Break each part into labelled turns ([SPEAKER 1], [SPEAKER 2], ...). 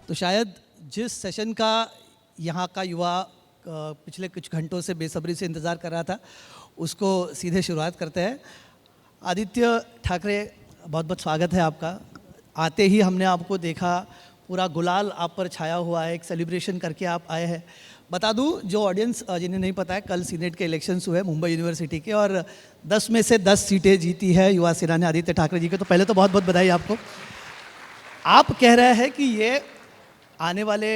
[SPEAKER 1] तो शायद जिस सेशन का यहाँ का युवा पिछले कुछ घंटों से बेसब्री से इंतज़ार कर रहा था, उसको सीधे शुरुआत करते हैं। आदित्य ठाकरे, बहुत बहुत स्वागत है आपका। आते ही हमने आपको देखा, पूरा गुलाल आप पर छाया हुआ है, एक सेलिब्रेशन करके आप आए हैं। बता दूं जो ऑडियंस जिन्हें नहीं पता है, कल सीनेट के इलेक्शंस हुए मुंबई यूनिवर्सिटी के, और 10 में से 10 सीटें जीती है युवा सेना ने आदित्य ठाकरे जी के। तो पहले तो बहुत बहुत बधाई आपको। आप कह रहे हैं कि ये आने वाले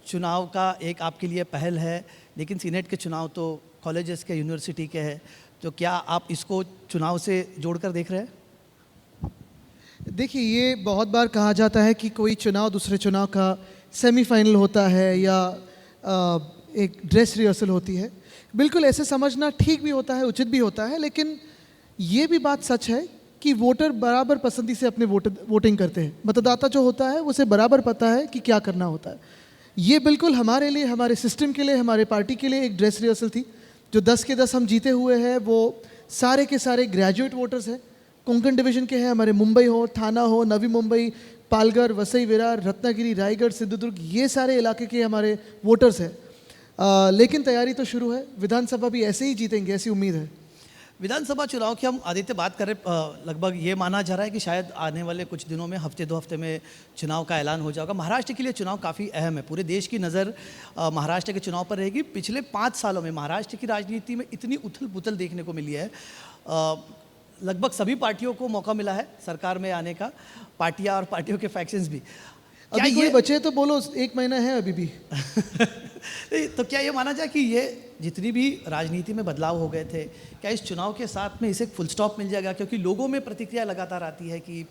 [SPEAKER 1] चुनाव का एक आपके लिए पहल है, लेकिन सीनेट के चुनाव तो कॉलेजेस के, यूनिवर्सिटी के हैं, तो क्या आप इसको चुनाव से जोड़कर देख रहे हैं?
[SPEAKER 2] देखिए, ये बहुत बार कहा जाता है कि कोई चुनाव दूसरे चुनाव का सेमीफाइनल होता है या एक ड्रेस रिहर्सल होती है। बिल्कुल ऐसे समझना ठीक भी होता है, उचित भी होता है, लेकिन ये भी बात सच है कि वोटर बराबर पसंदी से अपने वोटिंग करते हैं। मतदाता जो होता है उसे बराबर पता है कि क्या करना होता है। ये बिल्कुल हमारे लिए, हमारे सिस्टम के लिए, हमारे पार्टी के लिए एक ड्रेस रिहर्सल थी। जो 10 के 10 हम जीते हुए हैं वो सारे के सारे ग्रेजुएट वोटर्स हैं, कोंकण डिवीजन के हैं। हमारे मुंबई हो, थाना हो, नवी मुंबई, पालघर, वसई विरार, रत्नागिरी, रायगढ़, सिंधुदुर्ग, ये सारे इलाके के हमारे वोटर्स हैं। लेकिन तैयारी तो शुरू है। विधानसभा भी ऐसे ही जीतेंगे, ऐसी उम्मीद है।
[SPEAKER 1] विधानसभा चुनाव की हम आदित्य बात करें, लगभग ये माना जा रहा है कि शायद आने वाले कुछ दिनों में, हफ्ते 2 हफ्ते में चुनाव का ऐलान हो जाएगा। महाराष्ट्र के लिए चुनाव काफ़ी अहम है, पूरे देश की नज़र महाराष्ट्र के चुनाव पर रहेगी। पिछले 5 सालों में महाराष्ट्र की राजनीति में इतनी उथल पुथल देखने को मिली है। लगभग सभी पार्टियों को मौका मिला है सरकार में आने का, पार्टियां और पार्टियों के फैक्शंस भी।
[SPEAKER 2] क्या ये बचे तो बोलो, 1 महीना है अभी भी।
[SPEAKER 1] तो क्या ये माना जाए कि ये जितनी भी राजनीति में बदलाव हो गए थे, क्या इस चुनाव के साथ में इसे फुल स्टॉप मिल जाएगा? क्योंकि लोगों में प्रतिक्रिया लगातार आती है कि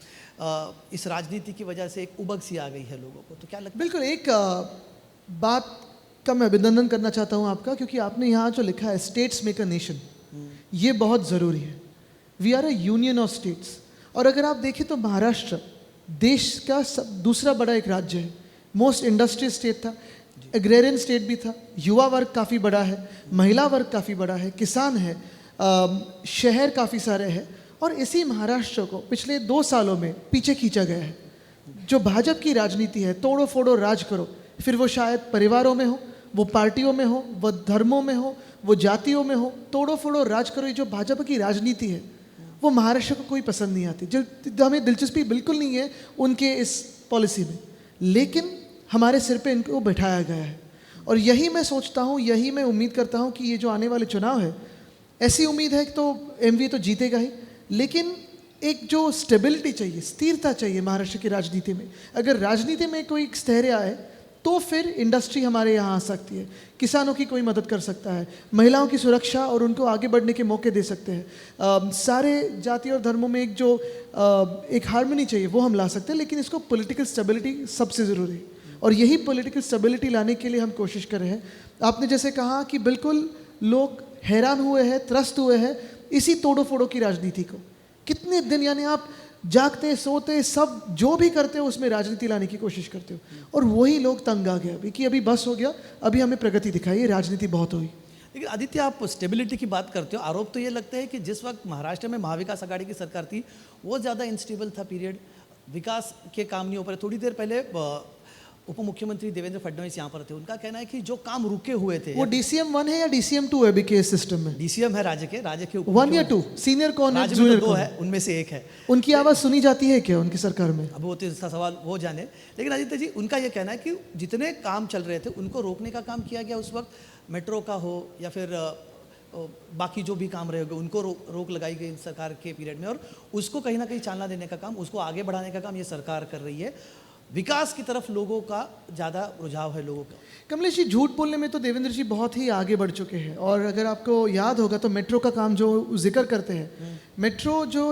[SPEAKER 1] इस राजनीति की वजह से एक उबक सी आ गई है लोगों को। तो क्या लगता है?
[SPEAKER 2] बिल्कुल, एक बात का मैं अभिनंदन करना चाहता हूँ आपका, क्योंकि आपने यहाँ जो लिखा है स्टेट्स मेक अ नेशन, ये बहुत ज़रूरी है। We are a union of states. और अगर आप देखें तो महाराष्ट्र देश का दूसरा बड़ा एक राज्य है। मोस्ट इंडस्ट्रियल स्टेट था, एग्रेरियन स्टेट भी था, युवा वर्ग काफ़ी बड़ा है, महिला वर्ग काफ़ी बड़ा है, किसान है, शहर काफ़ी सारे हैं। और इसी महाराष्ट्र को पिछले 2 सालों में पीछे खींचा गया है। जो भाजपा की राजनीति है, तोड़ो फोड़ो राज करो, फिर वो शायद परिवारों में हो, वो पार्टियों में हो, वो धर्मों में हो, वो जातियों में हो, तोड़ो फोड़ो राज करो, ये जो भाजपा की राजनीति है वो महाराष्ट्र को कोई पसंद नहीं आती। जो हमें दिलचस्पी बिल्कुल नहीं है उनके इस पॉलिसी में, लेकिन हमारे सिर पे इनको बैठाया गया है। और यही मैं सोचता हूँ, यही मैं उम्मीद करता हूँ कि ये जो आने वाले चुनाव है, ऐसी उम्मीद है कि तो एमवी तो जीतेगा ही, लेकिन एक जो स्टेबिलिटी चाहिए, स्थिरता चाहिए महाराष्ट्र की राजनीति में। अगर राजनीति में कोई स्थैर्य आए तो फिर इंडस्ट्री हमारे यहाँ आ सकती है, किसानों की कोई मदद कर सकता है, महिलाओं की सुरक्षा और उनको आगे बढ़ने के मौके दे सकते हैं। सारे जाति और धर्मों में एक जो एक हार्मनी चाहिए वो हम ला सकते हैं, लेकिन इसको पॉलिटिकल स्टेबिलिटी सबसे ज़रूरी है। और यही पॉलिटिकल स्टेबिलिटी लाने के लिए हम कोशिश कर रहे हैं। आपने जैसे कहा कि बिल्कुल लोग हैरान हुए हैं, त्रस्त हुए हैं इसी तोड़ो फोड़ो की राजनीति को। कितने दिन, यानी आप जागते सोते सब जो भी करते हो उसमें राजनीति लाने की कोशिश करते हो, और वही लोग तंग आ गए अभी कि अभी बस हो गया, अभी हमें प्रगति दिखाई, राजनीति बहुत हुई।
[SPEAKER 1] लेकिन आदित्य, आप स्टेबिलिटी की बात करते हो, आरोप तो ये लगता है कि जिस वक्त महाराष्ट्र में महाविकास आघाड़ी की सरकार थी वो ज़्यादा इनस्टेबल था पीरियड, विकास के काम नहीं हो पाए। थोड़ी देर पहले उप मुख्यमंत्री देवेंद्र फडणवीस यहाँ पर थे, उनका कहना है कि जो काम रुके हुए थे,
[SPEAKER 2] वो DCM 1 है या DCM 2 है अभी के सिस्टम में?
[SPEAKER 1] DCM है राज्य के
[SPEAKER 2] 1 या 2, सीनियर कौन है,
[SPEAKER 1] राज्य में
[SPEAKER 2] जूनियर
[SPEAKER 1] तो 2
[SPEAKER 2] कौन
[SPEAKER 1] है, उनमें से एक है।
[SPEAKER 2] उनकी आवाज़ सुनी जाती है क्या उनकी सरकार में?
[SPEAKER 1] अब वो तो इसका सवाल वो जाने। लेकिन आदित्य जी, उनका ये कहना है कि जितने काम चल रहे थे उनको रोकने का काम किया गया उस वक्त, मेट्रो का हो या फिर बाकी जो भी काम रहे होंगे, उनको रोक लगाई गई सरकार के पीरियड में, और उसको कहीं ना कहीं चालना देने का काम, उसको आगे बढ़ाने का काम ये सरकार कर रही है। विकास की तरफ लोगों का ज़्यादा रुझाव है लोगों का।
[SPEAKER 2] कमलेश जी, झूठ बोलने में तो देवेंद्र जी बहुत ही आगे बढ़ चुके हैं। और अगर आपको याद होगा तो मेट्रो का काम जो जिक्र करते हैं, मेट्रो जो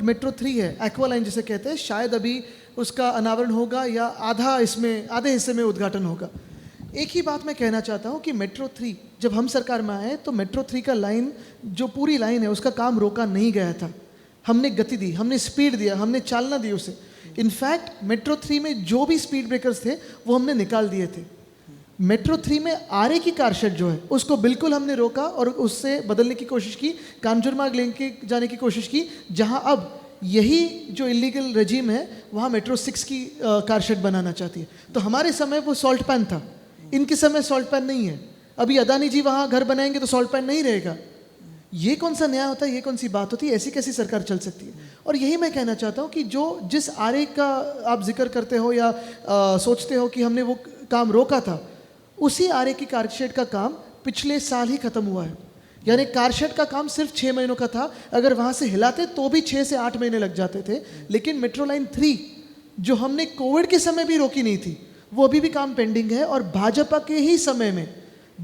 [SPEAKER 2] मेट्रो 3 है, एक्वा लाइन जिसे कहते हैं, शायद अभी उसका अनावरण होगा या आधे हिस्से में उद्घाटन होगा। एक ही बात मैं कहना चाहता हूँ कि मेट्रो 3 जब हम सरकार में आए तो मेट्रो 3 का लाइन, जो पूरी लाइन है उसका काम रोका नहीं गया था। हमने गति दी, हमने स्पीड दिया, हमने चालना दी उसे। इनफैक्ट मेट्रो 3 में जो भी स्पीड ब्रेकर्स थे वो हमने निकाल दिए थे। मेट्रो 3 में आरे की कार शेड जो है उसको बिल्कुल हमने रोका और उससे बदलने की कोशिश की, कांजूर मार्ग लेके जाने की कोशिश की, जहां अब यही जो इलीगल रजीम है वहाँ मेट्रो 6 की कार शेड बनाना चाहती है। तो हमारे समय वो सॉल्ट पैन था, इनके समय सॉल्ट पैन नहीं है। अभी अदानी जी वहाँ घर बनाएंगे तो सॉल्ट पैन नहीं रहेगा। ये कौन सा न्याय होता है, ये कौन सी बात होती है? ऐसी कैसी सरकार चल सकती है? और यही मैं कहना चाहता हूँ कि जिस आरे का आप जिक्र करते हो या सोचते हो कि हमने वो काम रोका था, उसी आरे की कारशेड का काम पिछले साल ही खत्म हुआ है। यानी कारशेड का काम सिर्फ 6 महीनों का था, अगर वहाँ से हिलाते तो भी 6 से 8 महीने लग जाते थे। लेकिन मेट्रो लाइन 3 जो हमने कोविड के समय भी रोकी नहीं थी, वो अभी भी काम पेंडिंग है। और भाजपा के ही समय में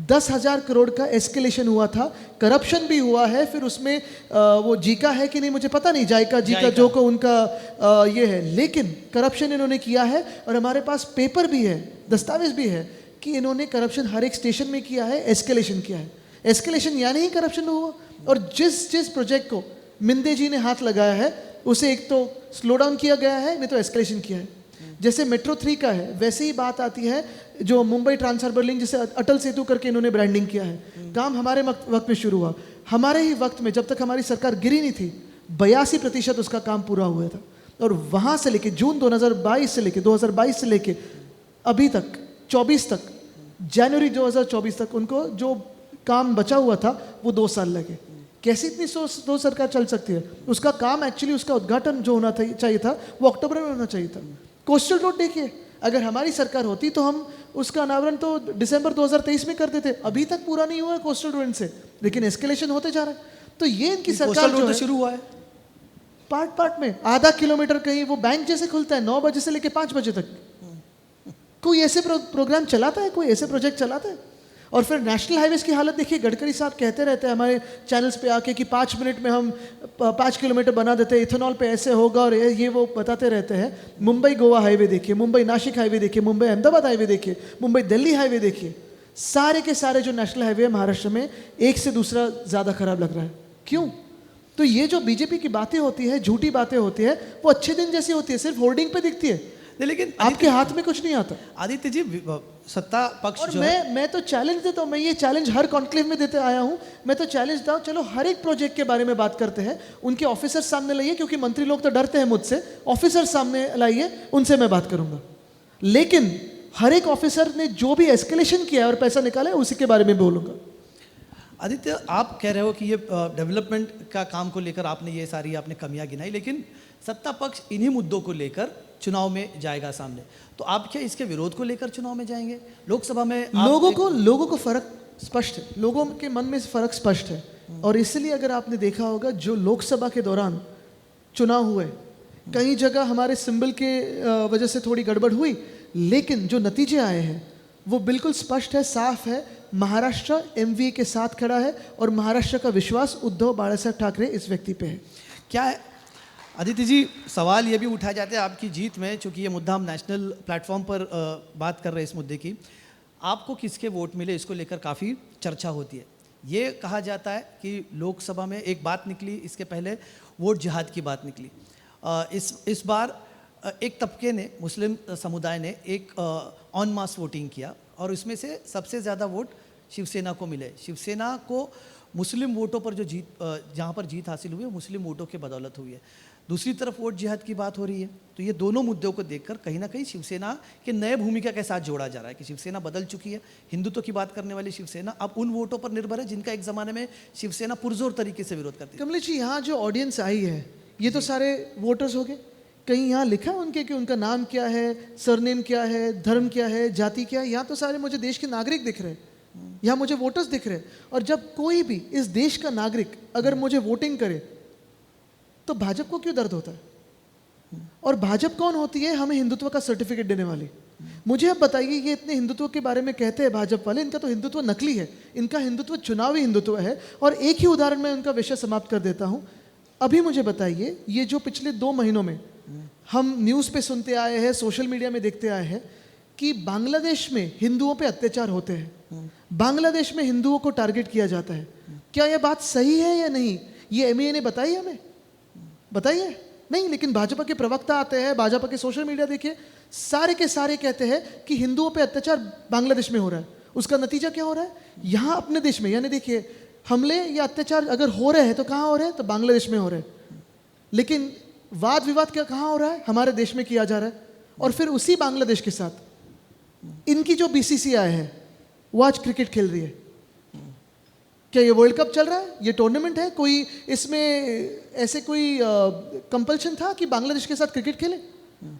[SPEAKER 2] 10,000 करोड़ का एस्केलेशन हुआ था, करप्शन भी हुआ है। फिर उसमें वो जीका है कि नहीं मुझे पता नहीं, जायका जीका जो को उनका ये है, लेकिन करप्शन इन्होंने किया है। और हमारे पास पेपर भी है, दस्तावेज भी है कि इन्होंने करप्शन हर एक स्टेशन में किया है, एस्केलेशन किया है। एस्केलेशन यानी ही करप्शन हुआ। और जिस प्रोजेक्ट को मिंदे जी ने हाथ लगाया है उसे एक तो स्लो डाउन किया गया है, नहीं तो एस्केलेशन किया है। जैसे मेट्रो 3 का है, वैसे ही बात आती है जो मुंबई ट्रांस हार्बर लिंक, जिसे अटल सेतु करके इन्होंने ब्रांडिंग किया है। काम हमारे वक्त में शुरू हुआ, हमारे ही वक्त में, जब तक हमारी सरकार गिरी नहीं थी 82% उसका काम पूरा हुआ था। और वहाँ से लेके जून 2022 से लेके 2022 से लेके अभी तक 24 तक, जनवरी 2024 तक उनको जो काम बचा हुआ था वो 2 साल लगे। कैसी इतनी दो सरकार चल सकती है? उसका काम एक्चुअली, उसका उद्घाटन जो होना चाहिए था वो अक्टूबर में होना चाहिए था। कोस्टल रोड देखिए, अगर हमारी सरकार होती तो हम उसका अनावरण तो दिसंबर 2023 में कर देते। अभी तक पूरा नहीं हुआ है कोस्टल रोड से, लेकिन एस्केलेशन होते जा रहा है। तो ये इनकी सरकार जो है,
[SPEAKER 1] शुरू हुआ है
[SPEAKER 2] पार्ट में आधा किलोमीटर कहीं वो बैंक जैसे खुलता है 9 बजे से लेकर 5 बजे तक। कोई ऐसे प्रोग्राम चलाता है, कोई ऐसे प्रोजेक्ट चलाता है? और फिर नेशनल हाईवेज की हालत देखिए, गडकरी साहब कहते रहते हैं हमारे चैनल्स पे आके कि 5 मिनट में हम 5 किलोमीटर बना देते हैं, इथेनॉल पे ऐसे होगा और ये वो बताते रहते हैं। मुंबई गोवा हाईवे देखिए, मुंबई नासिक हाईवे देखिए, मुंबई अहमदाबाद हाईवे देखिए, मुंबई दिल्ली हाईवे देखिए, सारे के सारे जो नेशनल हाईवे है महाराष्ट्र में एक से दूसरा ज़्यादा खराब लग रहा है। क्यों? तो ये जो बीजेपी की बातें होती है, झूठी बातें होती है, वो अच्छे दिन जैसी होती है, सिर्फ होर्डिंग पे दिखती है,
[SPEAKER 1] लेकिन
[SPEAKER 2] आपके हाथ में कुछ नहीं आता।
[SPEAKER 1] आदित्य जी, सत्ता पक्ष
[SPEAKER 2] और
[SPEAKER 1] जो
[SPEAKER 2] मैं तो चैलेंज देता हूँ, मैं ये चैलेंज हर कॉन्क्लेव में देते आया हूँ। मैं तो चैलेंज देता हूँ, चलो हर एक प्रोजेक्ट के बारे में बात करते हैं, उनके ऑफिसर सामने लाइए, क्योंकि मंत्री लोग तो डरते हैं मुझसे, ऑफिसर सामने लाइए, उनसे मैं बात करूंगा। लेकिन हर एक ऑफिसर ने जो भी एस्केलेशन किया है और पैसा निकाला है उसी के बारे में बोलूंगा।
[SPEAKER 1] आदित्य, आप कह रहे हो कि ये डेवलपमेंट का काम को लेकर आपने ये सारी आपने कमियां गिनाई, लेकिन सत्ता पक्ष इन्हीं मुद्दों को लेकर चुनाव में जाएगा सामने, तो आप क्या इसके विरोध को लेकर चुनाव में जाएंगे? लोकसभा में
[SPEAKER 2] लोगों को फर्क स्पष्ट है, लोगों के मन में फर्क स्पष्ट है। और इसलिए अगर आपने देखा होगा जो लोकसभा के दौरान चुनाव हुए, कई जगह हमारे सिंबल के वजह से थोड़ी गड़बड़ हुई, लेकिन जो नतीजे आए हैं वो बिल्कुल स्पष्ट है, साफ है। महाराष्ट्र एमवी के साथ खड़ा है और महाराष्ट्र का विश्वास उद्धव बाळासाहेब ठाकरे इस व्यक्ति पे है।
[SPEAKER 1] क्या है आदित्य जी, सवाल ये भी उठाए जाते हैं आपकी जीत में, चूंकि ये मुद्दा हम नेशनल प्लेटफॉर्म पर बात कर रहे हैं इस मुद्दे की, आपको किसके वोट मिले इसको लेकर काफ़ी चर्चा होती है। ये कहा जाता है कि लोकसभा में एक बात निकली, इसके पहले वोट जिहाद की बात निकली। इस बार एक तबके ने, मुस्लिम समुदाय ने एक ऑन मास वोटिंग किया और इसमें से सबसे ज़्यादा वोट शिवसेना को मिले। शिवसेना को मुस्लिम वोटों पर जो जहाँ पर जीत हासिल हुई है मुस्लिम वोटों के बदौलत हुई है। दूसरी तरफ वोट जिहाद की बात हो रही है, तो ये दोनों मुद्दों को देखकर कहीं ना कहीं शिवसेना के नए भूमिका के साथ जोड़ा जा रहा है कि शिवसेना बदल चुकी है। हिंदुत्व की बात करने वाली शिवसेना अब उन वोटों पर निर्भर है जिनका एक ज़माने में शिवसेना पुरजोर तरीके से विरोध करती है।
[SPEAKER 2] कमलेश जी, यहाँ जो ऑडियंस आई है ये तो सारे वोटर्स हो गए। कहीं यहाँ लिखा है उनके कि उनका नाम क्या है, सरनेम क्या है, धर्म क्या है, जाति क्या है? यहाँ तो सारे मुझे देश के नागरिक दिख रहे हैं, यहाँ मुझे वोटर्स दिख रहे हैं। और जब कोई भी इस देश का नागरिक अगर मुझे वोटिंग करे तो भाजपा को क्यों दर्द होता है? और भाजपा कौन होती है हमें हिंदुत्व का सर्टिफिकेट देने वाली? मुझे अब बताइए, ये इतने हिंदुत्व के बारे में कहते हैं भाजपा वाले, इनका तो हिंदुत्व नकली है, इनका हिंदुत्व चुनावी हिंदुत्व है। और एक ही उदाहरण में उनका विषय समाप्त कर देता हूँ। अभी मुझे बताइए, ये जो पिछले 2 महीनों में हम न्यूज़ पे सुनते आए हैं, सोशल मीडिया में देखते आए हैं कि बांग्लादेश में हिंदुओं पे अत्याचार होते हैं, बांग्लादेश में हिंदुओं को टारगेट किया जाता है, क्या यह बात सही है या नहीं? ये एमईए ने बताई हमें? बताइए नहीं। लेकिन भाजपा के प्रवक्ता आते हैं, भाजपा के सोशल मीडिया देखिए, सारे के सारे कहते हैं कि हिंदुओं पे अत्याचार बांग्लादेश में हो रहा है। उसका नतीजा क्या हो रहा है? यहाँ अपने देश में, यानी देखिए, हमले या अत्याचार अगर हो रहे हैं तो कहाँ हो रहे हैं? तो बांग्लादेश में हो रहे हैं। लेकिन वाद विवाद क्या कहाँ हो रहा है? हमारे देश में किया जा रहा है। और फिर उसी बांग्लादेश के साथ इनकी जो बीसीसीआई है वो आज क्रिकेट खेल रही है। क्या ये वर्ल्ड कप चल रहा है? ये टूर्नामेंट है? कोई इसमें ऐसे कोई कंपल्शन था कि बांग्लादेश के साथ क्रिकेट खेले?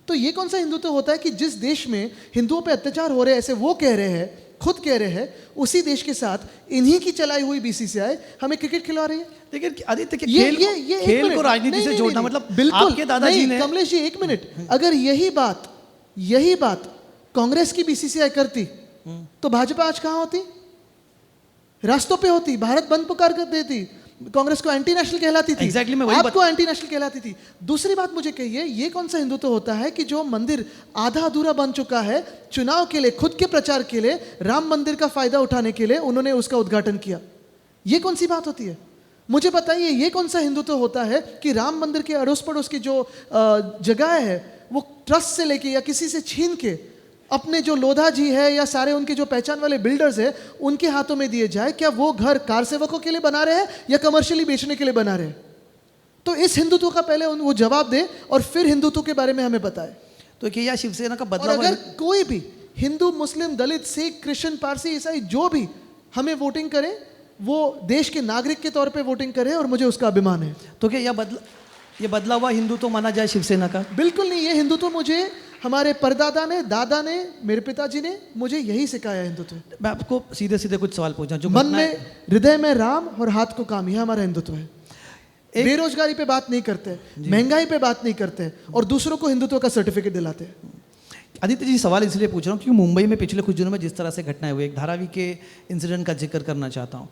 [SPEAKER 2] तो ये कौन सा हिंदुत्व होता है कि जिस देश में हिंदुओं पे अत्याचार हो रहे हैं, ऐसे वो कह रहे हैं, खुद कह रहे हैं, उसी देश के साथ इन्हीं की चलाई हुई बीसीसीआई हमें क्रिकेट खिला रही है।
[SPEAKER 1] लेकिन आदित्य के
[SPEAKER 2] ये
[SPEAKER 1] खेल को राजनीति से जोड़ना मतलब
[SPEAKER 2] बिल्कुल
[SPEAKER 1] आपके दादाजी ने
[SPEAKER 2] कमलेश जी एक मिनट, अगर यही बात कांग्रेस की बीसीसीआई करती तो भाजपा आज कहाँ होती? रास्तों पे होती, भारत बंद पुकार कर देती, कांग्रेस को एंटी नेशनल कहलाती थी।
[SPEAKER 1] Exactly, मैं वही
[SPEAKER 2] आपको एंटी नेशनल कहलाती थी। दूसरी बात मुझे कहिए, ये कौन सा हिंदुत्व होता है कि जो मंदिर आधा अधूरा बन चुका है, चुनाव के लिए, खुद के प्रचार के लिए, राम मंदिर का फायदा उठाने के लिए उन्होंने उसका उद्घाटन किया? ये कौन सी बात होती है? मुझे बताइए, ये कौन सा हिंदुत्व होता है कि राम मंदिर के अड़ोस पड़ोस की जो जगह है वो ट्रस्ट से लेके या किसी से छीन के अपने जो लोधा जी है या सारे उनके जो पहचान वाले बिल्डर्स है उनके हाथों में दिए जाए? क्या वो घर कार सेवकों के लिए बना रहे हैं या कमर्शियली बेचने के लिए बना रहे हैं? तो इस हिंदुत्व का पहले वो जवाब दे और फिर हिंदुत्व के बारे में हमें बताए।
[SPEAKER 1] तो क्या शिवसेना का
[SPEAKER 2] और
[SPEAKER 1] बदलाव
[SPEAKER 2] अगर कोई भी हिंदू, मुस्लिम, दलित, सिख, क्रिश्चियन, पारसी, ईसाई जो भी हमें वोटिंग करे वो देश के नागरिक के तौर पे वोटिंग करे और मुझे उसका अभिमान है।
[SPEAKER 1] तो क्या ये बदला हुआ हिंदुत्व माना जाए शिवसेना का?
[SPEAKER 2] बिल्कुल नहीं। ये हिंदुत्व मुझे हमारे परदादा ने, दादा ने, मेरे पिताजी ने मुझे यही सिखाया हिंदुत्व।
[SPEAKER 1] मैं आपको सीधे सीधे कुछ सवाल पूछना, जो
[SPEAKER 2] मन में, हृदय में राम और हाथ को काम, यह हमारा हिंदुत्व है। बेरोजगारी पे बात नहीं करते, महंगाई पे बात नहीं करते और दूसरों को हिंदुत्व का सर्टिफिकेट दिलाते हैं।
[SPEAKER 1] आदित्य जी, सवाल इसलिए पूछ रहा हूँ क्योंकि मुंबई में पिछले कुछ दिनों में जिस तरह से घटनाएं हुई, एक धारावी के इंसिडेंट का जिक्र करना चाहता हूँ।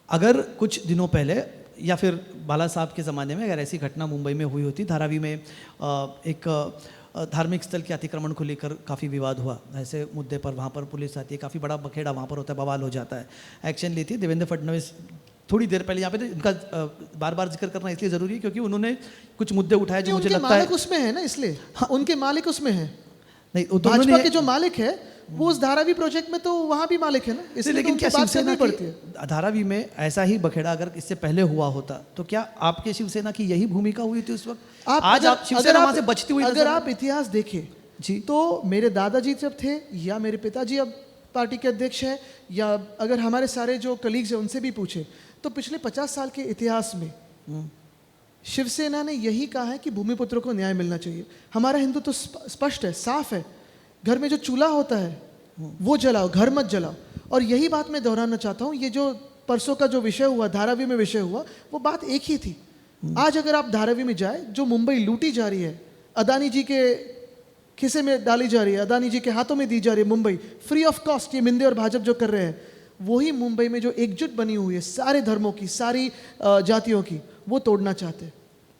[SPEAKER 1] अगर कुछ दिनों पहले या फिर बाला साहब के ज़माने में अगर ऐसी घटना मुंबई में हुई होती, धारावी में एक धार्मिक स्थल के अतिक्रमण को लेकर काफ़ी विवाद हुआ, ऐसे मुद्दे पर वहाँ पर पुलिस आती है, काफ़ी बड़ा बखेड़ा वहाँ पर होता है, बवाल हो जाता है, एक्शन लेती है। देवेंद्र फडणवीस थोड़ी देर पहले यहाँ पे, इनका बार बार जिक्र करना इसलिए ज़रूरी है क्योंकि उन्होंने कुछ मुद्दे उठाए जो मुझे लगता है
[SPEAKER 2] उसमें है ना, इसलिए उनके मालिक उसमें है।
[SPEAKER 1] नहीं,
[SPEAKER 2] भाजपा के जो मालिक है वो उस धारावी प्रोजेक्ट में तो वहाँ भी मालिक है ना, इसलिए
[SPEAKER 1] लेकिन क्या शिवसेना
[SPEAKER 2] पड़ती है?
[SPEAKER 1] धारावी में ऐसा ही बखेड़ा अगर इससे पहले हुआ होता तो क्या आपके शिवसेना की यही भूमिका हुई थी उस वक्त? आज आप शिवसेना वहाँ से बचती हुई
[SPEAKER 2] अगर आप इतिहास देखें
[SPEAKER 1] जी,
[SPEAKER 2] तो मेरे दादाजी जब थे या मेरे पिताजी अब पार्टी के अध्यक्ष हैं या अगर हमारे सारे जो कलीग्स हैं उनसे भी पूछे तो पिछले 50 साल के इतिहास में शिवसेना ने यही कहा है कि भूमिपुत्रों को न्याय मिलना चाहिए। हमारा हिंदू तो स्पष्ट है, साफ है। घर में जो चूल्हा होता है वो जलाओ, घर मत जलाओ। और यही बात मैं दोहराना चाहता हूँ, ये जो परसों का जो विषय हुआ, धारावी में विषय हुआ, वो बात एक ही थी। आज अगर आप धारावी में जाए, जो मुंबई लूटी जा रही है, अदानी जी के खिसे में डाली जा रही है, अदानी जी के हाथों में दी जा रही है, मुंबई फ्री ऑफ कॉस्ट, ये मिंदे और भाजपा जो कर रहे हैं, वही मुंबई में जो एकजुट बनी हुई है सारे धर्मों की, सारी जातियों की, वो तोड़ना चाहते हैं।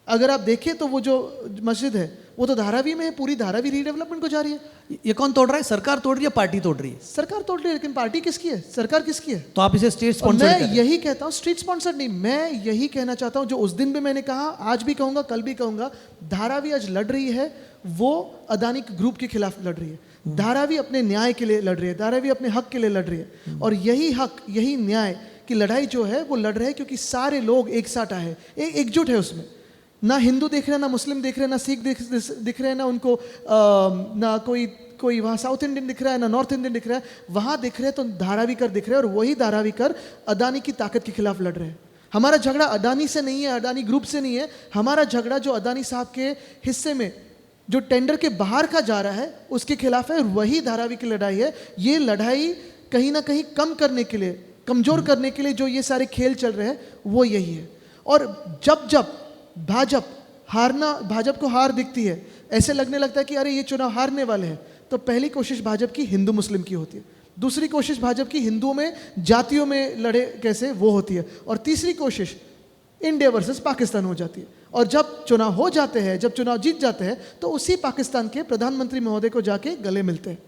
[SPEAKER 2] अगर आप देखें तो वो जो मस्जिद है वो तो धारावी में है, पूरी धारावी रीडेवलपमेंट को जा रही है।
[SPEAKER 1] ये कौन तोड़ रहा है? सरकार तोड़ रही है, पार्टी तोड़ रही है?
[SPEAKER 2] सरकार तोड़ रही है, लेकिन पार्टी किसकी है? सरकार किसकी है?
[SPEAKER 1] तो आप इसे स्टेट स्पॉन्सर्ड
[SPEAKER 2] मैं यही कहता हूँ, स्ट्रीट स्पॉन्सर्ड नहीं, मैं यही कहना चाहता हूँ जो उस दिन भी मैंने कहा, आज भी कहूंगा, कल भी कहूंगा, धारावी आज लड़ रही है वो अदानी ग्रुप के खिलाफ लड़ रही है। धारावी अपने न्याय के लिए लड़ रही है, धारावी अपने हक के लिए लड़ रही है। और यही हक, यही न्याय की लड़ाई जो है वो लड़ रहे हैं क्योंकि सारे लोग एक साथ आए हैं, एकजुट है उसमें। ना हिंदू देख रहे हैं, ना मुस्लिम देख रहे हैं, ना सिख दिख रहे हैं, ना उनको ना कोई वहाँ साउथ इंडियन दिख रहा है, ना नॉर्थ इंडियन दिख रहा है। वहाँ दिख रहे हैं तो धारावीकर दिख रहे हैं, और वही धारावीकर अदानी की ताकत के खिलाफ लड़ रहे हैं। हमारा झगड़ा अदानी से नहीं है, अदानी ग्रुप से नहीं है। हमारा झगड़ा जो अदानी साहब के हिस्से में जो टेंडर के बाहर का जा रहा है उसके खिलाफ है, वही धारावी की लड़ाई है। ये लड़ाई कहीं ना कहीं कम करने के लिए, कमजोर करने के लिए जो ये सारे खेल चल रहे हैं वो यही है। और जब भाजपा को हार दिखती है, ऐसे लगने लगता है कि अरे ये चुनाव हारने वाले हैं, तो पहली कोशिश भाजपा की हिंदू मुस्लिम की होती है, दूसरी कोशिश भाजपा की हिंदुओं में, जातियों में लड़े कैसे वो होती है, और तीसरी कोशिश इंडिया वर्सेस पाकिस्तान हो जाती है। और जब चुनाव हो जाते हैं, जब चुनाव जीत जाते हैं, तो उसी पाकिस्तान के प्रधानमंत्री महोदय को जाके गले मिलते हैं,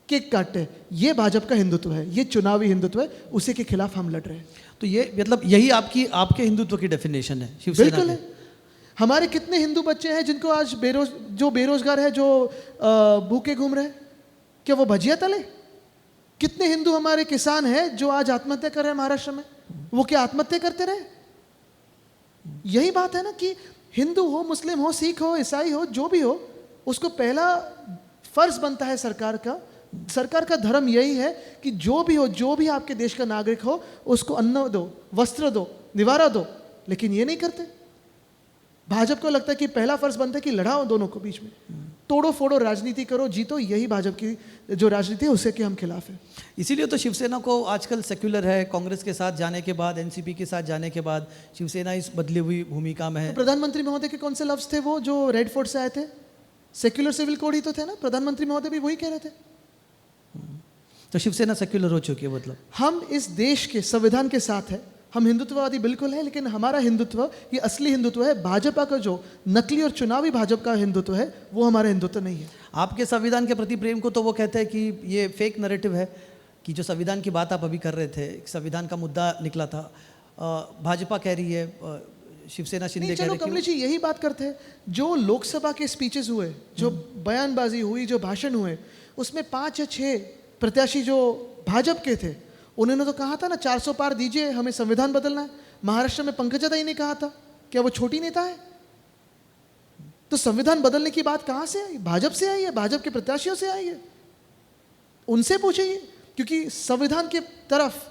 [SPEAKER 2] केक काटते हैं। ये भाजपा का हिंदुत्व है, ये चुनावी हिंदुत्व है, उसी के खिलाफ हम लड़ रहे हैं।
[SPEAKER 1] तो ये मतलब यही आपके हिंदुत्व की डेफिनेशन है शिवसेना?
[SPEAKER 2] बिल्कुल है। हमारे कितने हिंदू बच्चे हैं जिनको आज जो बेरोजगार है, जो भूखे घूम रहे हैं, क्या वो भजिया तले? कितने हिंदू हमारे किसान हैं जो आज आत्महत्या कर रहे हैं महाराष्ट्र में, वो क्या आत्महत्या करते रहे? यही बात है ना कि हिंदू हो, मुस्लिम हो, सिख हो, ईसाई हो, जो भी हो, उसको पहला फर्ज बनता है सरकार का धर्म यही है कि जो भी हो, जो भी आपके देश का नागरिक हो, उसको अन्न दो, वस्त्र दो, निवारा दो। लेकिन ये नहीं करते। भाजपा को लगता है कि पहला फर्ज बनता है कि लड़ाओ दोनों को बीच में, तोड़ो फोड़ो, राजनीति करो, जीतो। यही भाजपा की जो राजनीति है उसके के हम खिलाफ है।
[SPEAKER 1] इसीलिए तो शिवसेना को आजकल सेक्युलर है। कांग्रेस के साथ जाने के बाद, एनसीपी के साथ जाने के बाद शिवसेना इस बदली हुई भूमिका में है।
[SPEAKER 2] तो प्रधानमंत्री महोदय के कौन से लफ्ज थे वो जो रेड फोर्ट से आए थे? सेक्युलर सिविल कोड ही तो थे ना। प्रधानमंत्री महोदय भी वही कह रहे थे।
[SPEAKER 1] तो शिवसेना सेक्युलर हो चुकी है मतलब।
[SPEAKER 2] हम इस देश के संविधान के साथ है। हम हिंदुत्ववादी बिल्कुल है, लेकिन हमारा हिंदुत्व ये असली हिंदुत्व है। भाजपा का जो नकली और चुनावी भाजपा का हिंदुत्व है वो हमारा हिंदुत्व नहीं है।
[SPEAKER 1] आपके संविधान के प्रति प्रेम को तो वो कहते हैं कि ये फेक नैरेटिव है, कि जो संविधान की बात आप अभी कर रहे थे, संविधान का मुद्दा निकला था, भाजपा कह रही है, शिवसेना शिंदे
[SPEAKER 2] नहीं,
[SPEAKER 1] कह
[SPEAKER 2] चलो
[SPEAKER 1] रही है।
[SPEAKER 2] कमलेश जी यही बात करते हैं। जो लोकसभा के स्पीचेस हुए, जो बयानबाजी हुई, जो भाषण हुए, उसमें 5 या 6 प्रत्याशी जो भाजपा के थे, उन्होंने तो कहा था ना 400 पार दीजिए, हमें संविधान बदलना है। महाराष्ट्र में पंकजा दाई ने कहा था। क्या वो छोटी नेता है? तो संविधान बदलने की बात कहां से आई? भाजपा से आई है, भाजपा के प्रत्याशियों से आई है। उनसे पूछिए, क्योंकि संविधान के तरफ,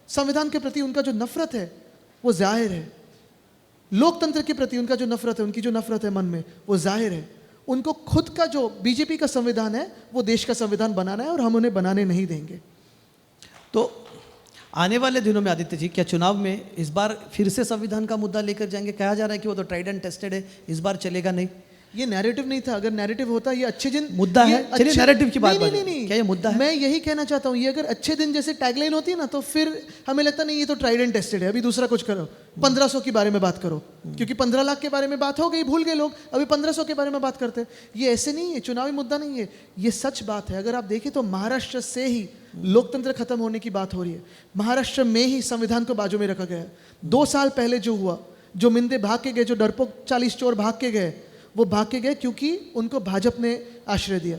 [SPEAKER 2] संविधान के प्रति उनका जो नफरत है वो जाहिर है। लोकतंत्र के प्रति उनका जो नफरत है, उनकी जो नफरत है मन में, वो जाहिर है। उनको खुद का जो बीजेपी का संविधान है वो देश का संविधान बनाना है, और हम उन्हें बनाने नहीं देंगे।
[SPEAKER 1] तो आने वाले दिनों में आदित्य जी, क्या चुनाव में इस बार फिर से संविधान का मुद्दा लेकर जाएंगे? कहा जा रहा है कि वो तो ट्राइड एंड टेस्टेड है, इस बार चलेगा नहीं।
[SPEAKER 2] ये नैरेटिव नहीं था। अगर नैरेटिव होता, ये अच्छे दिन
[SPEAKER 1] मुद्दा है। चलिए नैरेटिव की बात
[SPEAKER 2] नहीं, नहीं, नहीं,
[SPEAKER 1] क्या ये मुद्दा है?
[SPEAKER 2] मैं यही कहना चाहता हूँ, ये अगर अच्छे दिन जैसे टैगलाइन होती है ना, तो फिर हमें लगता नहीं ये तो ट्राइड एंड टेस्टेड है, अभी दूसरा कुछ करो, 1500 के बारे में बात करो, क्योंकि 15 लाख के बारे में बात हो गई, भूल गए लोग, अभी 1500 के बारे में बात करते हैं। ये ऐसे नहीं है, चुनावी मुद्दा नहीं है, ये सच बात है। अगर आप देखें तो महाराष्ट्र से ही लोकतंत्र खत्म होने की बात हो रही है। महाराष्ट्र में ही संविधान को बाजू में रखा गया है। 2 साल पहले जो हुआ, जो मिंदे भाग के गए, जो डरपोक 40 चोर भाग के गए, वो भाग के गए क्योंकि उनको भाजपा ने आश्रय दिया,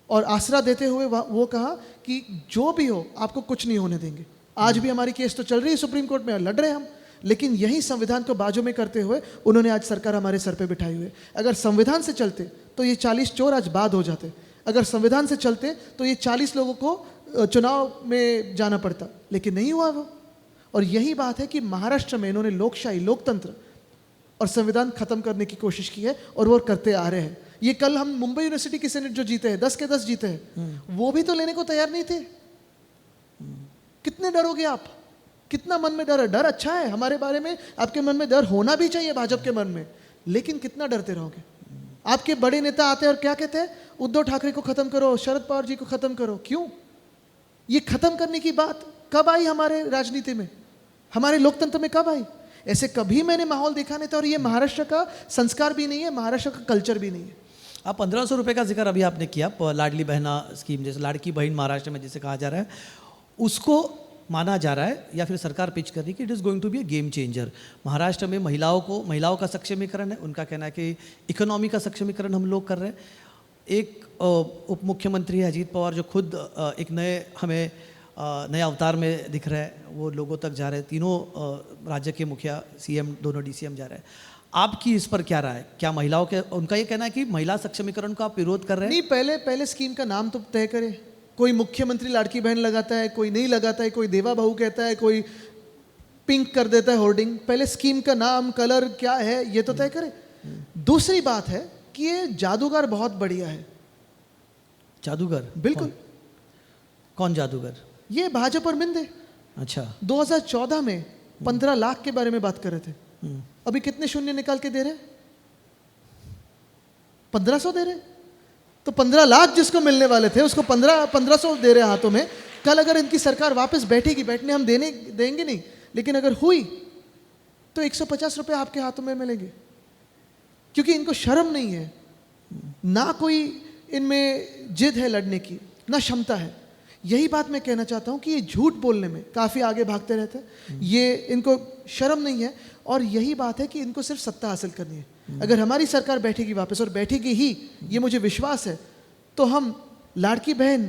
[SPEAKER 2] और आसरा देते हुए वो कहा कि जो भी हो आपको कुछ नहीं होने देंगे। आज भी हमारी केस तो चल रही है सुप्रीम कोर्ट में, लड़ रहे हैं हम, लेकिन यही संविधान को बाजू में करते हुए उन्होंने आज सरकार हमारे सर पे बिठाई हुई है। अगर संविधान से चलते तो ये 40 चोर आज बाद हो जाते। अगर संविधान से चलते तो ये 40 लोगों को चुनाव में जाना पड़ता, लेकिन नहीं हुआ वो। और यही बात है कि महाराष्ट्र में इन्होंने लोकशाही, लोकतंत्र और संविधान खत्म करने की कोशिश की है, और वो करते आ रहे हैं। ये कल हम मुंबई यूनिवर्सिटी की सेनेट जो जीते हैं, 10 के 10 जीते हैं, वो भी तो लेने को तैयार नहीं थे। कितने डरोगे आप? कितना मन में डर है? डर अच्छा है, हमारे बारे में आपके मन में डर होना भी चाहिए, भाजपा के मन में, लेकिन कितना डरते रहोगे? आपके बड़े नेता आते हैं और क्या कहते हैं? उद्धव ठाकरे को खत्म करो, शरद पवार जी को खत्म करो। क्यों? ये खत्म करने की बात कब आई हमारे राजनीति में, हमारे लोकतंत्र में कब आई? ऐसे कभी मैंने माहौल देखा नहीं था। और ये महाराष्ट्र का संस्कार भी नहीं है, महाराष्ट्र का कल्चर भी नहीं है।
[SPEAKER 1] आप 1500 रुपये का जिक्र अभी आपने किया, लाडली बहना स्कीम, जैसे लाड़की बहन महाराष्ट्र में जिसे कहा जा रहा है, उसको माना जा रहा है या फिर सरकार पिच कर रही है कि it is going to be a game changer. Maharashtra में महिलाओं का सक्षमीकरण है, उनका कहना है कि इकोनॉमी का सक्षमीकरण हम लोग कर रहे हैं। एक उप मुख्यमंत्री है अजीत पवार, जो खुद एक नए अवतार में दिख रहा है, वो लोगों तक जा रहे हैं। तीनों राज्य के मुखिया, सीएम, दोनों डीसीएम जा रहे हैं। आपकी इस पर क्या राय है? क्या महिलाओं के, उनका ये कहना है कि महिला सक्षमीकरण का आप विरोध कर रहे हैं?
[SPEAKER 2] नहीं, पहले स्कीम का नाम तो तय करे। कोई मुख्यमंत्री लाड़की बहन लगाता है, कोई नहीं लगाता है, कोई देवा बहू कहता है, कोई पिंक कर देता है होर्डिंग। पहले स्कीम का नाम, कलर क्या है ये तो तय करे। दूसरी बात है कि ये जादूगर बहुत बढ़िया है।
[SPEAKER 1] जादूगर?
[SPEAKER 2] बिल्कुल।
[SPEAKER 1] कौन जादूगर?
[SPEAKER 2] ये भाजपा और मिंदे।
[SPEAKER 1] अच्छा।
[SPEAKER 2] 2014 में 15 लाख के बारे में बात कर रहे थे, अभी कितने शून्य निकाल के दे रहे? 1500 दे रहे। तो 15 लाख जिसको मिलने वाले थे उसको 1500 दे रहे हाथों में। कल अगर इनकी सरकार वापस बैठने हम देंगे नहीं, लेकिन अगर हुई तो 150 रुपये आपके हाथों में मिलेंगे, क्योंकि इनको शर्म नहीं है, ना कोई इनमें जिद है लड़ने की, ना क्षमता है। यही बात मैं कहना चाहता हूँ कि ये झूठ बोलने में काफ़ी आगे भागते रहते हैं, ये इनको शर्म नहीं है। और यही बात है कि इनको सिर्फ सत्ता हासिल करनी है। अगर हमारी सरकार बैठेगी वापस, और बैठेगी ही, ये मुझे विश्वास है, तो हम लाड़की बहन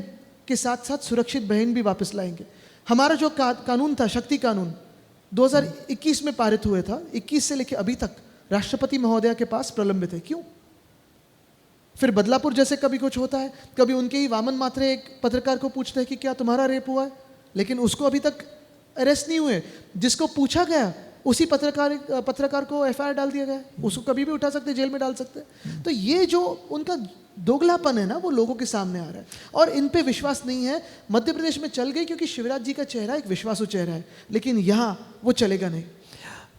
[SPEAKER 2] के साथ साथ सुरक्षित बहन भी वापस लाएंगे। हमारा जो कानून था, शक्ति कानून, 2021 में पारित हुए था, 21 से लेकर अभी तक राष्ट्रपति महोदया के पास प्रलंबित है। क्यों? फिर बदलापुर जैसे कभी कुछ होता है, कभी उनके ही वामन मात्रे एक पत्रकार को पूछते हैं कि क्या तुम्हारा रेप हुआ है, लेकिन उसको अभी तक अरेस्ट नहीं हुए। जिसको पूछा गया उसी पत्रकार को एफआईआर डाल दिया गया, उसको कभी भी उठा सकते, जेल में डाल सकते। तो ये जो उनका दोगलापन है ना, वो लोगों के सामने आ रहा है और इन पे विश्वास नहीं है। मध्य प्रदेश में चल गई क्योंकि शिवराज जी का चेहरा एक विश्वासु चेहरा है, लेकिन यहाँ वो चलेगा नहीं।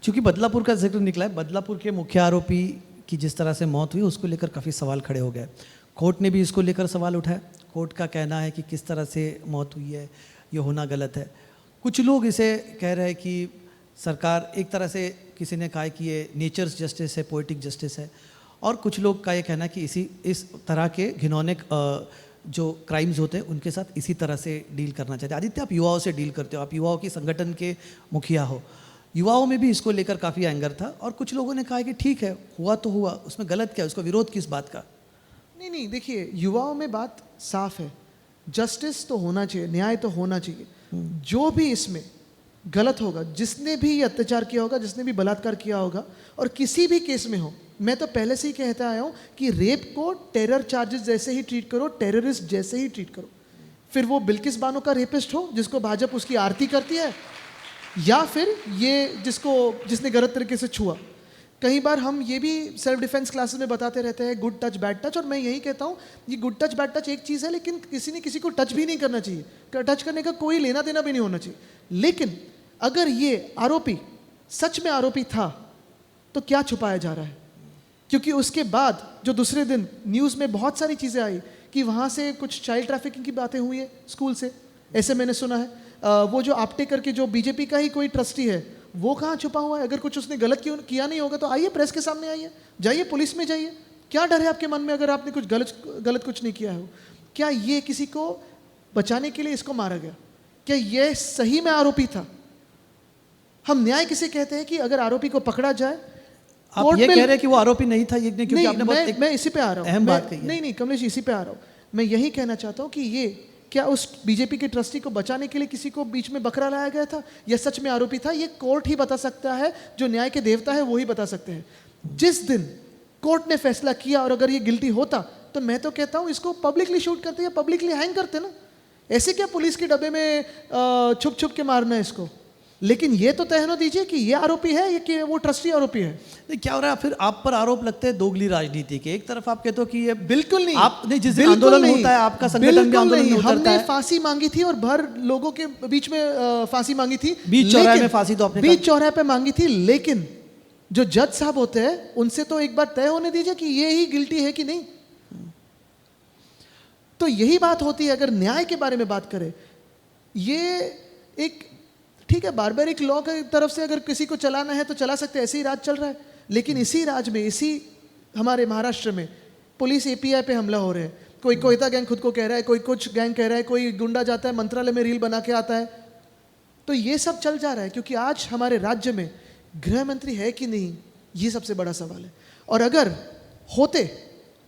[SPEAKER 1] चूंकि बदलापुर का जिक्र निकला है, बदलापुर के मुख्य आरोपी की जिस तरह से मौत हुई उसको लेकर काफ़ी सवाल खड़े हो गए। कोर्ट ने भी इसको लेकर सवाल उठाया। कोर्ट का कहना है कि किस तरह से मौत हुई है, ये होना गलत है। कुछ लोग इसे कह रहे हैं कि सरकार, एक तरह से किसी ने कहा है कि ये नेचर्स जस्टिस है, पोइटिक जस्टिस है, और कुछ लोग का ये कहना है कि इस तरह के घिनौने जो क्राइम्स होते हैं उनके साथ इसी तरह से डील करना चाहिए। आदित्य, आप युवाओं से डील करते हो, आप युवाओं की संगठन के मुखिया हो, युवाओं में भी इसको लेकर काफ़ी एंगर था और कुछ लोगों ने कहा कि ठीक है, हुआ तो हुआ, उसमें गलत क्या है, उसका विरोध किस बात का?
[SPEAKER 2] नहीं, देखिए, युवाओं में बात साफ है, जस्टिस तो होना चाहिए, न्याय तो होना चाहिए। जो भी इसमें गलत होगा, जिसने भी अत्याचार किया होगा, जिसने भी बलात्कार किया होगा, और किसी भी केस में हो, मैं तो पहले से ही कहता आया हूँ कि रेप को टेरर चार्जेस जैसे ही ट्रीट करो, टेररिस्ट जैसे ही ट्रीट करो। फिर वो बिल्किस बानो का रेपिस्ट हो जिसको भाजपा उसकी आरती करती है, या फिर ये जिसने गलत तरीके से छुआ। कई बार हम ये भी सेल्फ डिफेंस क्लासेस में बताते रहते हैं गुड टच बैड टच, और मैं यही कहता हूँ ये गुड टच बैड टच एक चीज़ है, लेकिन किसी ने किसी को टच भी नहीं करना चाहिए, टच करने का कोई लेना देना भी नहीं होना चाहिए। लेकिन अगर ये आरोपी सच में आरोपी था तो क्या छुपाया जा रहा है? क्योंकि उसके बाद जो दूसरे दिन न्यूज़ में बहुत सारी चीज़ें आई कि वहाँ से कुछ चाइल्ड ट्रैफिकिंग की बातें हुई है स्कूल से, ऐसे मैंने सुना है। वो जो आपटे करके जो बीजेपी का ही कोई ट्रस्टी है, वो कहाँ छुपा हुआ है? अगर कुछ उसने गलत किया नहीं होगा तो आइए प्रेस के सामने आइए, जाइए पुलिस में जाइए। क्या डर है आपके मन में अगर आपने कुछ गलत कुछ नहीं किया हो? क्या ये किसी को बचाने के लिए इसको मारा गया? क्या ये सही में आरोपी था? हम न्याय किसे कहते हैं कि अगर आरोपी को पकड़ा जाए,
[SPEAKER 1] आप ये कह रहे हैं कि वो आरोपी नहीं था, ये क्योंकि
[SPEAKER 2] नहीं,
[SPEAKER 1] आपने
[SPEAKER 2] मैं इसी पे आ रहा हूँ,
[SPEAKER 1] अहम बात कही है।
[SPEAKER 2] नहीं कमलेश, इसी पे आ रहा हूँ। मैं यही कहना चाहता हूँ कि ये क्या उस बीजेपी के ट्रस्टी को बचाने के लिए किसी को बीच में बकरा लाया गया था या सच में आरोपी था? ये कोर्ट ही बता सकता है, जो न्याय के देवता है वो ही बता सकते हैं। जिस दिन कोर्ट ने फैसला किया और अगर ये गिल्टी होता तो मैं तो कहता हूँ इसको पब्लिकली शूट करते या पब्लिकली हैंग करते ना। ऐसे क्या पुलिस के डब्बे में छुप छुप के मारना है इसको? लेकिन ये तो तय होना दीजिए कि ये आरोपी है या कि वो ट्रस्टी आरोपी है।
[SPEAKER 1] नहीं, क्या हो रहा है, फिर आप पर आरोप लगते हैं दोगली राजनीति के। एक तरफ आप कहते हो कि ये
[SPEAKER 2] बिल्कुल नहीं,
[SPEAKER 1] आप नहीं, जिस दिन आंदोलन होता है आपका संगठन भी आंदोलन में उतरता है।
[SPEAKER 2] हमने फांसी मांगी थी और भर लोगों के बीच में फांसी मांगी थी,
[SPEAKER 1] बीच चौराहे में फांसी तो आपने
[SPEAKER 2] बीच चौराहे पे मांगी थी। लेकिन जो जज साहब होते हैं उनसे तो एक बार तय होने दीजिए कि ये ही गिल्टी है कि नहीं। तो यही बात होती है अगर न्याय के बारे में बात करें। ये एक ठीक है, बारबेरिक लॉ की तरफ से अगर किसी को चलाना है तो चला सकते हैं, ऐसे ही राज चल रहा है। लेकिन इसी राज में, इसी हमारे महाराष्ट्र में पुलिस एपीआई पे हमला हो रहे हैं। कोई कोयता गैंग खुद को कह रहा है, कोई कुछ गैंग कह रहा है, कोई गुंडा जाता है मंत्रालय में रील बना के आता है। तो ये सब चल जा रहा है क्योंकि आज हमारे राज्य में गृह मंत्री है कि नहीं, ये सबसे बड़ा सवाल है। और अगर होते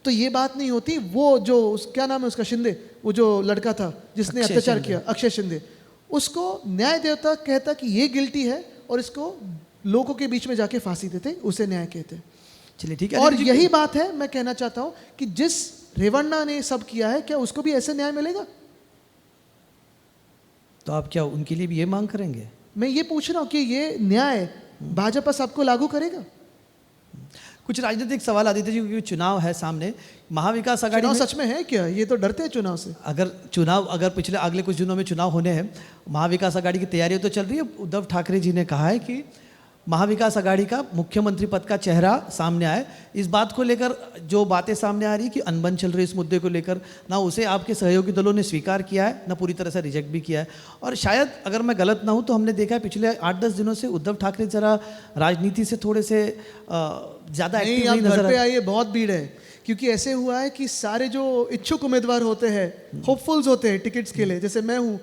[SPEAKER 2] तो ये बात नहीं होती। वो जो क्या नाम है उसका, शिंदे, वो जो लड़का था जिसने अत्याचार किया, अक्षय शिंदे, उसको न्याय देवता कहता कि ये गिल्टी है और इसको लोगों के बीच में जाके फांसी देते, उसे न्याय कहते।
[SPEAKER 1] चलिए ठीक है।
[SPEAKER 2] और यही बात है, मैं कहना चाहता हूं कि जिस रेवन्ना ने सब किया है, क्या उसको भी ऐसे न्याय मिलेगा?
[SPEAKER 1] तो आप क्या उनके लिए भी ये मांग करेंगे?
[SPEAKER 2] मैं ये पूछ रहा हूं कि ये न्याय भाजपा सबको लागू करेगा?
[SPEAKER 1] कुछ राजनीतिक सवाल आदित्य जी, क्योंकि चुनाव है सामने, महाविकास आघाड़ी
[SPEAKER 2] सच में है क्या? ये तो डरते हैं चुनाव से।
[SPEAKER 1] अगर पिछले अगले कुछ दिनों में चुनाव होने हैं, महाविकास आघाड़ी की तैयारियां तो चल रही है। उद्धव ठाकरे जी ने कहा है कि महाविकास आघाड़ी का मुख्यमंत्री पद का चेहरा सामने आए। इस बात को लेकर जो बातें सामने आ रही कि अनबन चल रही है इस मुद्दे को लेकर, ना उसे आपके सहयोगी दलों ने स्वीकार किया है, ना पूरी तरह से रिजेक्ट भी किया है। और शायद अगर मैं गलत ना हूं तो हमने देखा है पिछले 8-10 दिनों से उद्धव ठाकरे जरा राजनीति से थोड़े से ज़्यादा एक्टिव नहीं नजर आ रहे।
[SPEAKER 2] आइए, बहुत भीड़ है क्योंकि ऐसे हुआ है कि सारे जो इच्छुक उम्मीदवार होते हैं, होपफुल्स होते हैं टिकट्स के लिए, जैसे मैं हूँ,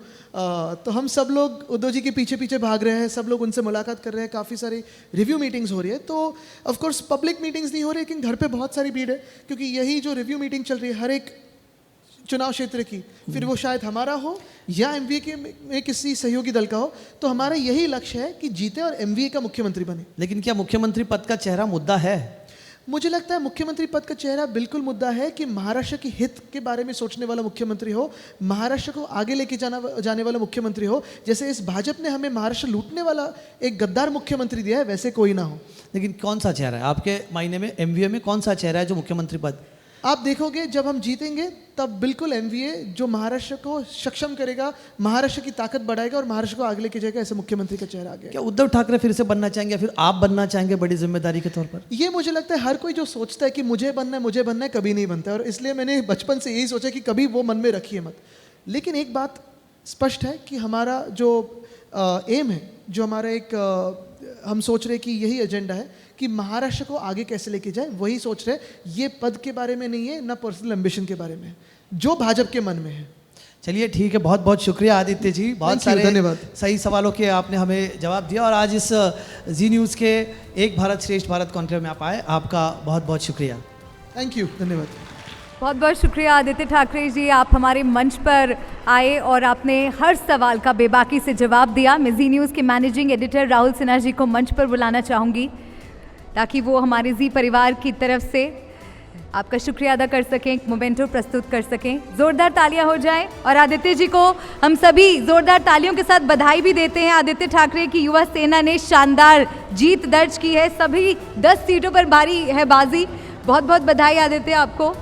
[SPEAKER 2] तो हम सब लोग उद्धव जी के पीछे पीछे भाग रहे हैं, सब लोग उनसे मुलाकात कर रहे हैं, काफ़ी सारी रिव्यू मीटिंग्स हो रही है। तो ऑफ कोर्स पब्लिक मीटिंग्स नहीं हो रही, लेकिन घर पे बहुत सारी भीड़ है क्योंकि यही जो रिव्यू मीटिंग चल रही है, हर एक चुनाव क्षेत्र की, फिर वो शायद हमारा हो या एमवीए के में किसी सहयोगी दल का हो, तो हमारा यही लक्ष्य है कि जीते और एमवीए का मुख्यमंत्री बने।
[SPEAKER 1] लेकिन क्या मुख्यमंत्री पद का चेहरा मुद्दा है?
[SPEAKER 2] मुझे लगता है मुख्यमंत्री पद का चेहरा बिल्कुल मुद्दा है कि महाराष्ट्र के हित के बारे में सोचने वाला मुख्यमंत्री हो, महाराष्ट्र को आगे लेके जाने वाला मुख्यमंत्री हो। जैसे इस भाजपा ने हमें महाराष्ट्र लूटने वाला एक गद्दार मुख्यमंत्री दिया है, वैसे कोई ना हो।
[SPEAKER 1] लेकिन कौन सा चेहरा है आपके मायने में? एमवीए में कौन सा चेहरा है जो मुख्यमंत्री पद?
[SPEAKER 2] आप देखोगे जब हम जीतेंगे तब बिल्कुल एमवीए जो महाराष्ट्र को सक्षम करेगा, महाराष्ट्र की ताकत बढ़ाएगा और महाराष्ट्र को आगे लेके जाएगा, ऐसे मुख्यमंत्री का चेहरा आ गया।
[SPEAKER 1] क्या उद्धव ठाकरे फिर से बनना चाहेंगे या फिर आप बनना चाहेंगे बड़ी जिम्मेदारी के तौर पर?
[SPEAKER 2] ये मुझे लगता है हर कोई जो सोचता है कि मुझे बनना है कभी नहीं बनता है, और इसलिए मैंने बचपन से यही सोचा कि कभी वो मन में रखिए मत। लेकिन एक बात स्पष्ट है कि हमारा जो एम है, जो हमारा एक हम सोच रहे हैं कि यही एजेंडा है कि महाराष्ट्र को आगे कैसे लेके जाए, वही सोच रहे हैं। ये पद के बारे में नहीं है, ना पर्सनल एम्बिशन के बारे में है, जो भाजपा के मन में है।
[SPEAKER 1] चलिए ठीक है, बहुत बहुत शुक्रिया आदित्य जी, बहुत सारे
[SPEAKER 2] धन्यवाद,
[SPEAKER 1] सही सवालों के आपने हमें जवाब दिया और आज इस जी न्यूज़ के एक भारत श्रेष्ठ भारत कॉन्क्लेव में आप आए, आपका बहुत बहुत शुक्रिया।
[SPEAKER 2] थैंक यू, धन्यवाद।
[SPEAKER 3] बहुत बहुत शुक्रिया आदित्य ठाकरे जी, आप हमारे मंच पर आए और आपने हर सवाल का बेबाकी से जवाब दिया। मैं जी न्यूज़ के मैनेजिंग एडिटर राहुल सिन्हा जी को मंच पर बुलाना चाहूँगी ताकि वो हमारे जी परिवार की तरफ से आपका शुक्रिया अदा कर सकें, एक मोमेंटो प्रस्तुत कर सकें। ज़ोरदार तालियां हो जाएं और आदित्य जी को हम सभी ज़ोरदार तालियों के साथ बधाई भी देते हैं। आदित्य ठाकरे की युवा सेना ने शानदार जीत दर्ज की है, सभी 10 सीटों पर भारी है बाजी। बहुत बहुत बधाई आदित्य आपको।